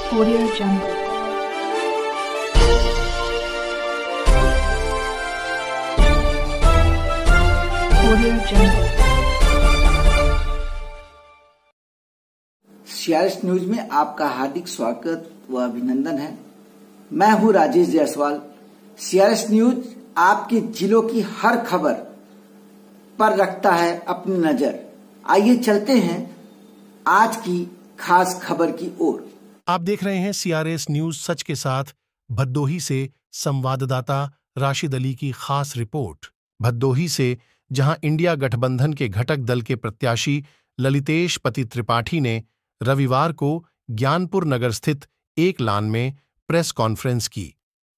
Audio Jungle. Audio Jungle. CRS news में आपका हार्दिक स्वागत व अभिनंदन है। मैं हूं राजेश जायसवाल। सीआरएस न्यूज आपके जिलों की हर खबर पर रखता है अपनी नजर। आइए चलते हैं आज की खास खबर की ओर। आप देख रहे हैं सीआरएस न्यूज सच के साथ। भदोही से संवाददाता राशिद अली की खास रिपोर्ट। भदोही से जहां इंडिया गठबंधन के घटक दल के प्रत्याशी ललितेश पति त्रिपाठी ने रविवार को ज्ञानपुर नगर स्थित एक लान में प्रेस कॉन्फ्रेंस की।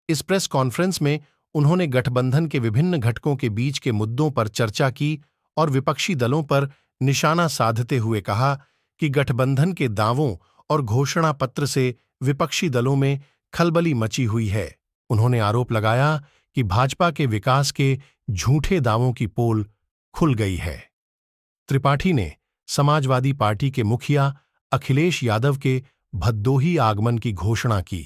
इस प्रेस कॉन्फ्रेंस में उन्होंने गठबंधन के विभिन्न घटकों के बीच के मुद्दों पर चर्चा की और विपक्षी दलों पर निशाना साधते हुए कहा कि गठबंधन के दावों और घोषणा पत्र से विपक्षी दलों में खलबली मची हुई है। उन्होंने आरोप लगाया कि भाजपा के विकास के झूठे दावों की पोल खुल गई है। त्रिपाठी ने समाजवादी पार्टी के मुखिया अखिलेश यादव के भदोही आगमन की घोषणा की।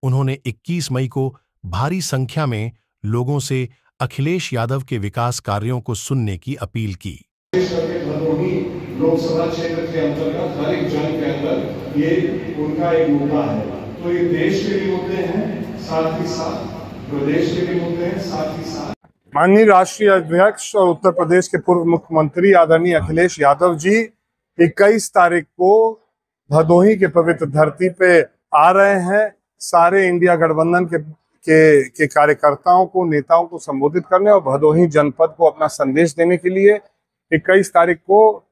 उन्होंने 21 मई को भारी संख्या में लोगों से अखिलेश यादव के विकास कार्यों को सुनने की अपील की। भदोही लोकसभा क्षेत्र के अंतर्गत हर एक जन के अंदर ये उनका एक मुद्दा है। तो ये देश के भी मुद्दे हैं, साथ ही साथ प्रदेश के भी मुद्दे हैं, साथ ही साथ माननीय राष्ट्रीय अध्यक्ष और उत्तर प्रदेश के पूर्व मुख्यमंत्री आदरणीय अखिलेश यादव जी 21 तारीख को भदोही के पवित्र धरती पे आ रहे हैं। सारे इंडिया गठबंधन के कार्यकर्ताओं को, नेताओं को संबोधित करने और भदोही जनपद को अपना संदेश देने के लिए 21 तारीख को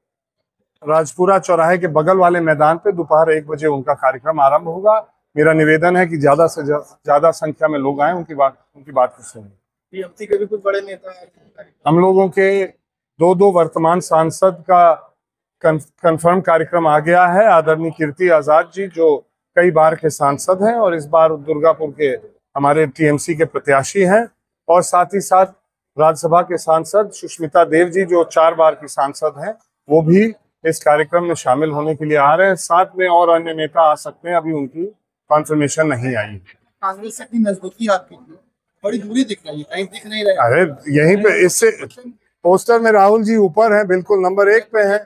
राजपुरा चौराहे के बगल वाले मैदान पे दोपहर 1 बजे उनका कार्यक्रम आरंभ होगा। मेरा निवेदन है कि ज्यादा से ज्यादा संख्या में लोग आए, उनकी बात को सुनें। टीएमसी के भी कुछ बड़े नेता हैं। हम लोगों के दो वर्तमान सांसद का कंफर्म कार्यक्रम आ गया है। आदरणीय कीर्ति आजाद जी जो कई बार के सांसद हैं और इस बार दुर्गापुर के हमारे टीएमसी के प्रत्याशी हैं, और साथ ही साथ राज्यसभा के सांसद सुष्मिता देव जी जो 4 बार की सांसद हैं, वो भी इस कार्यक्रम में शामिल होने के लिए आ रहे हैं। साथ में और अन्य नेता आ सकते हैं, अभी उनकी कॉन्फर्मेशन नहीं आई। कांग्रेस से भी नजदीकी आपकी बड़ी दूरी दिख रही है, कहीं दिख नहीं रही। अरे यहीं पे इससे पोस्टर में राहुल जी ऊपर हैं, बिल्कुल नंबर 1 पे हैं।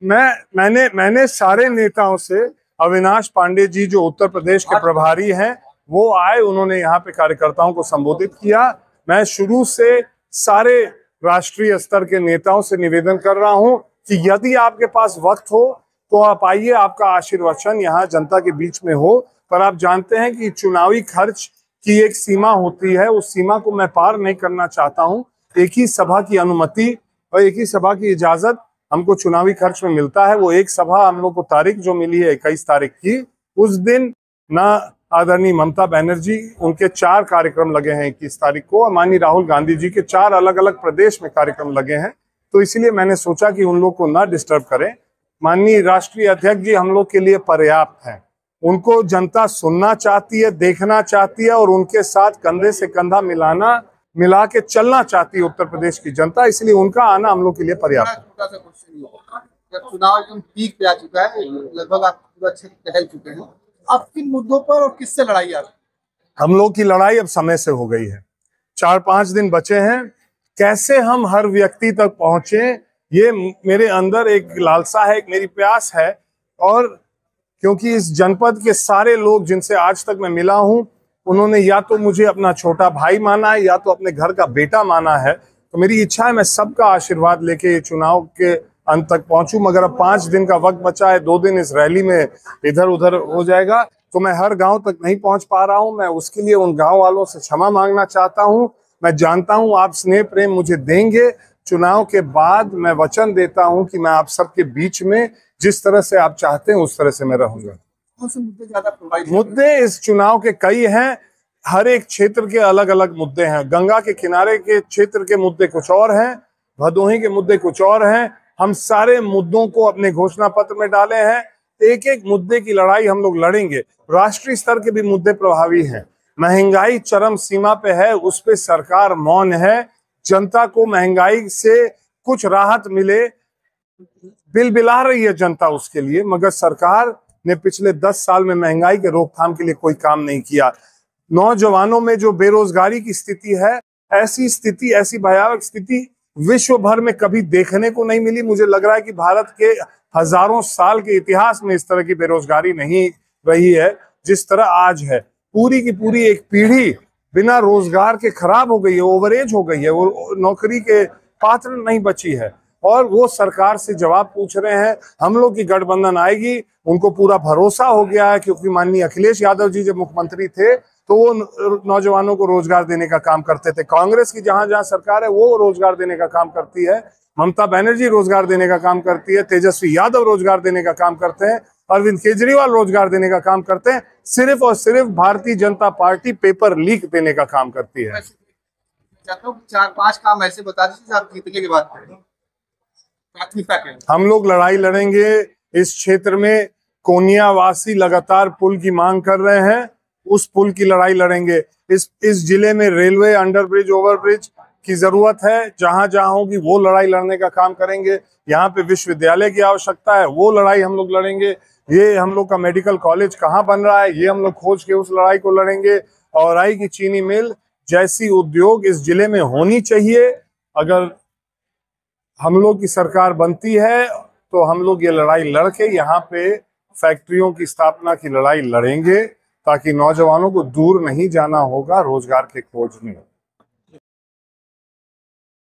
मैंने सारे नेताओं से, अविनाश पांडे जी जो उत्तर प्रदेश के प्रभारी हैं वो आए, उन्होंने यहाँ पे कार्यकर्ताओं को संबोधित किया। मैं शुरू से सारे राष्ट्रीय स्तर के नेताओं से निवेदन कर रहा हूँ कि यदि आपके पास वक्त हो तो आप आइए, आपका आशीर्वचन यहाँ जनता के बीच में हो। पर आप जानते हैं कि चुनावी खर्च की एक सीमा होती है, उस सीमा को मैं पार नहीं करना चाहता हूँ। एक ही सभा की अनुमति और एक ही सभा की इजाजत हमको चुनावी खर्च में मिलता है। वो एक सभा हम लोग को तारीख जो मिली है 21 तारीख की, उस दिन ना आदरणीय ममता बनर्जी, उनके 4 कार्यक्रम लगे हैं 21 तारीख को, माननीय राहुल गांधी जी के 4 अलग अलग प्रदेश में कार्यक्रम लगे हैं। तो इसलिए मैंने सोचा कि उन लोग को ना डिस्टर्ब करें। माननीय राष्ट्रीय अध्यक्ष जी हम लोग के लिए पर्याप्त हैं। उनको जनता सुनना चाहती है, देखना चाहती है और उनके साथ कंधे से कंधा मिला के चलना चाहती है उत्तर प्रदेश की जनता, इसलिए उनका आना हम लोग के लिए पर्याप्त है। चुनाव एकदम पीक पे आ चुका है, लगभग आप पूरा क्षेत्र टहल चुके हैं। अब किन मुद्दों पर और किससे लड़ाई आ रही है? हम लोग की लड़ाई अब समय से हो गई है। 4-5 दिन बचे हैं। कैसे हम हर व्यक्ति तक पहुंचे, ये मेरे अंदर एक लालसा है, एक मेरी प्यास है। और क्योंकि इस जनपद के सारे लोग जिनसे आज तक मैं मिला हूं, उन्होंने या तो मुझे अपना छोटा भाई माना है या तो अपने घर का बेटा माना है। तो मेरी इच्छा है मैं सबका आशीर्वाद लेके चुनाव के अंत तक पहुंचूं। मगर अब 5 दिन का वक्त बचा है, 2 दिन इस रैली में इधर उधर हो जाएगा, तो मैं हर गांव तक नहीं पहुंच पा रहा हूं। मैं उसके लिए उन गांव वालों से क्षमा मांगना चाहता हूं। मैं जानता हूं आप स्नेह प्रेम मुझे देंगे। चुनाव के बाद मैं वचन देता हूं कि मैं आप सबके बीच में जिस तरह से आप चाहते हैं उस तरह से मैं रहूंगा। कौन से मुद्दे ज्यादा प्रभावित? मुद्दे इस चुनाव के कई हैं, हर एक क्षेत्र के अलग अलग मुद्दे हैं। गंगा के किनारे के क्षेत्र के मुद्दे कुछ और हैं, भदोही के मुद्दे कुछ और हैं। हम सारे मुद्दों को अपने घोषणा पत्र में डाले हैं। एक एक मुद्दे की लड़ाई हम लोग लड़ेंगे। राष्ट्रीय स्तर के भी मुद्दे प्रभावी हैं। महंगाई चरम सीमा पे है, उस पे सरकार मौन है। जनता को महंगाई से कुछ राहत मिले, बिल बिला रही है जनता उसके लिए, मगर सरकार ने पिछले 10 साल में महंगाई के रोकथाम के लिए कोई काम नहीं किया। नौजवानों में जो बेरोजगारी की स्थिति है, ऐसी भयावह स्थिति विश्व भर में कभी देखने को नहीं मिली। मुझे लग रहा है कि भारत के हजारों साल के इतिहास में इस तरह की बेरोजगारी नहीं रही है जिस तरह आज है। पूरी की पूरी एक पीढ़ी बिना रोजगार के खराब हो गई है, ओवरएज हो गई है, वो नौकरी के पात्र नहीं बची है और वो सरकार से जवाब पूछ रहे हैं। हम लोग की गठबंधन आएगी, उनको पूरा भरोसा हो गया है क्योंकि माननीय अखिलेश यादव जी जब मुख्यमंत्री थे तो वो नौजवानों को रोजगार देने का काम करते थे। कांग्रेस की जहां जहां सरकार है वो रोजगार देने का काम करती है। ममता बनर्जी रोजगार देने का काम करती है, तेजस्वी यादव रोजगार देने का काम करते हैं, अरविंद केजरीवाल रोजगार देने का काम करते हैं। सिर्फ और सिर्फ Bharatiya Janata party paper leak देने का काम करती है। चाहता हूँ 4-5 काम ऐसे बता दीजिए आप जीतने के बाद प्राथमिकता क्या है? हम लोग लड़ाई लड़ेंगे इस क्षेत्र में। कोनियावासी लगातार पुल की मांग कर रहे हैं, उस पुल की लड़ाई लड़ेंगे। इस जिले में रेलवे अंडरब्रिज ओवरब्रिज की जरूरत है, जहां जहां होगी वो लड़ाई लड़ने का काम करेंगे। यहाँ पे विश्वविद्यालय की आवश्यकता है, वो लड़ाई हम लोग लड़ेंगे। ये हम लोग का मेडिकल कॉलेज कहाँ बन रहा है, ये हम लोग खोज के उस लड़ाई को लड़ेंगे। औराई की चीनी मिल जैसी उद्योग इस जिले में होनी चाहिए। अगर हम लोग की सरकार बनती है तो हम लोग ये लड़ाई लड़के यहाँ पे फैक्ट्रियों की स्थापना की लड़ाई लड़ेंगे ताकि नौजवानों को दूर नहीं जाना होगा रोजगार के खोज में।